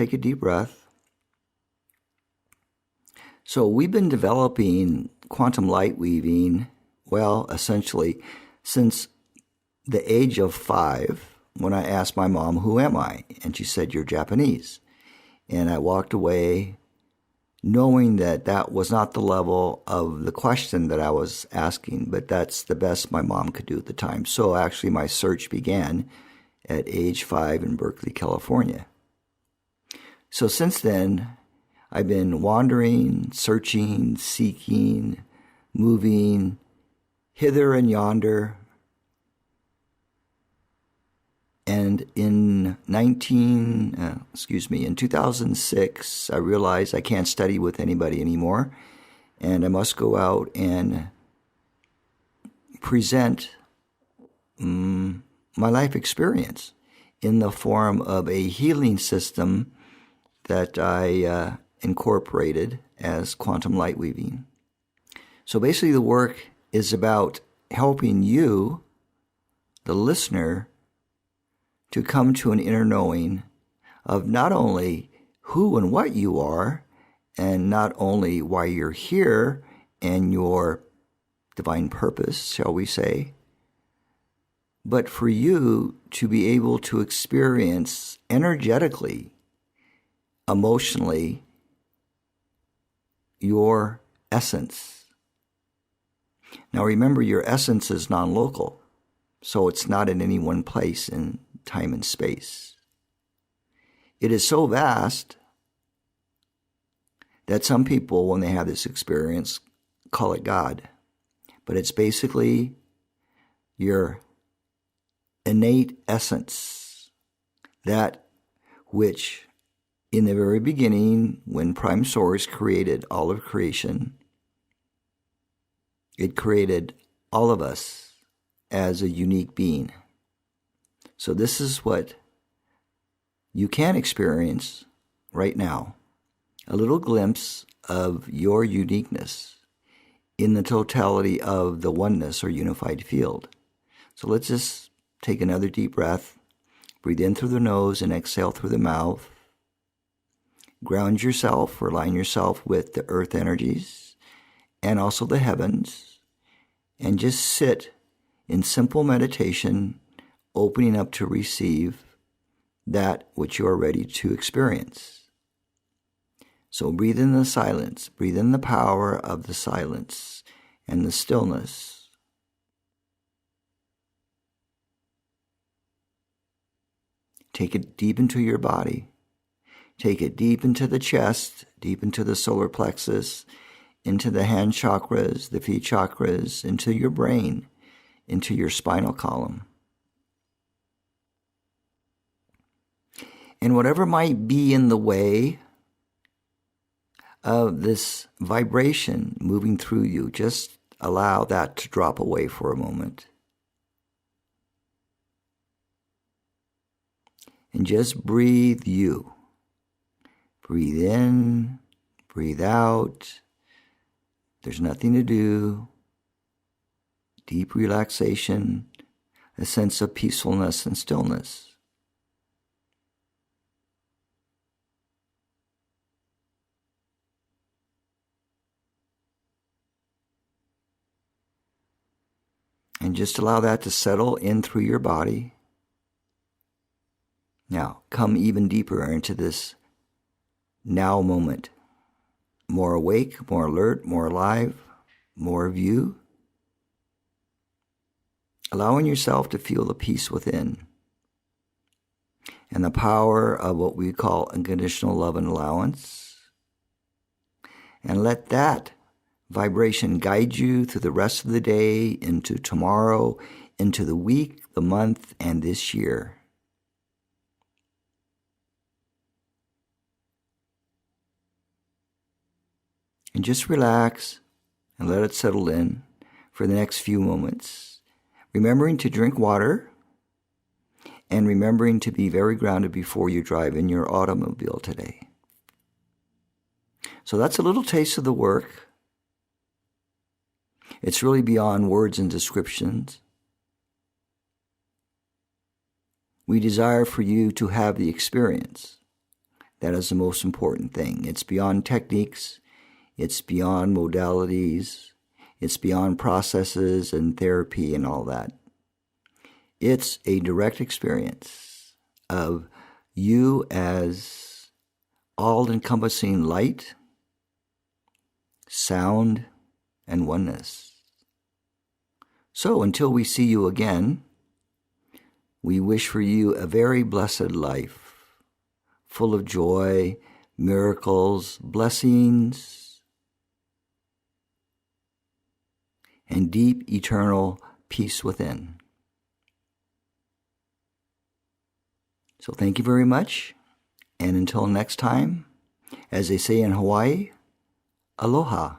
take a deep breath. So we've been developing quantum light weaving, well, essentially, since the age of 5, when I asked my mom, "Who am I?" And she said, "You're Japanese." And I walked away knowing that that was not the level of the question that I was asking, but that's the best my mom could do at the time. So actually my search began at age 5 in Berkeley, California. So since then, I've been wandering, searching, seeking, moving hither and yonder. And in 2006, I realized I can't study with anybody anymore, and I must go out and present my life experience in the form of a healing system that I incorporated as quantum light weaving. So basically the work is about helping you, the listener, to come to an inner knowing of not only who and what you are, and not only why you're here and your divine purpose, shall we say, but for you to be able to experience energetically, emotionally, your essence. Now remember, your essence is non-local, so it's not in any one place in time and space. It is so vast that some people, when they have this experience, call it God. But it's basically your innate essence, that which in the very beginning, when Prime Source created all of creation, it created all of us as a unique being. So this is what you can experience right now, a little glimpse of your uniqueness in the totality of the oneness or unified field. So let's just take another deep breath. Breathe in through the nose and exhale through the mouth. Ground yourself or align yourself with the earth energies and also the heavens, and just sit in simple meditation, opening up to receive that which you are ready to experience. So breathe in the silence, breathe in the power of the silence and the stillness. Take it deep into your body. Take it deep into the chest, deep into the solar plexus, into the hand chakras, the feet chakras, into your brain, into your spinal column. And whatever might be in the way of this vibration moving through you, just allow that to drop away for a moment. And just breathe you. Breathe in, breathe out. There's nothing to do. Deep relaxation, a sense of peacefulness and stillness. And just allow that to settle in through your body. Now, come even deeper into this now moment. More awake, more alert, more alive, more of you. Allowing yourself to feel the peace within and the power of what we call unconditional love and allowance. And let that vibration guide you through the rest of the day, into tomorrow, into the week, the month, and this year. And just relax and let it settle in for the next few moments. Remembering to drink water and remembering to be very grounded before you drive in your automobile today. So that's a little taste of the work. It's really beyond words and descriptions. We desire for you to have the experience, That is the most important thing. It's beyond techniques. It's beyond modalities. It's beyond processes and therapy and all that. It's a direct experience of you as all-encompassing light, sound, and oneness. So until we see you again, we wish for you a very blessed life, full of joy, miracles, blessings, and deep eternal peace within. So thank you very much, and until next time, as they say in Hawaii, aloha.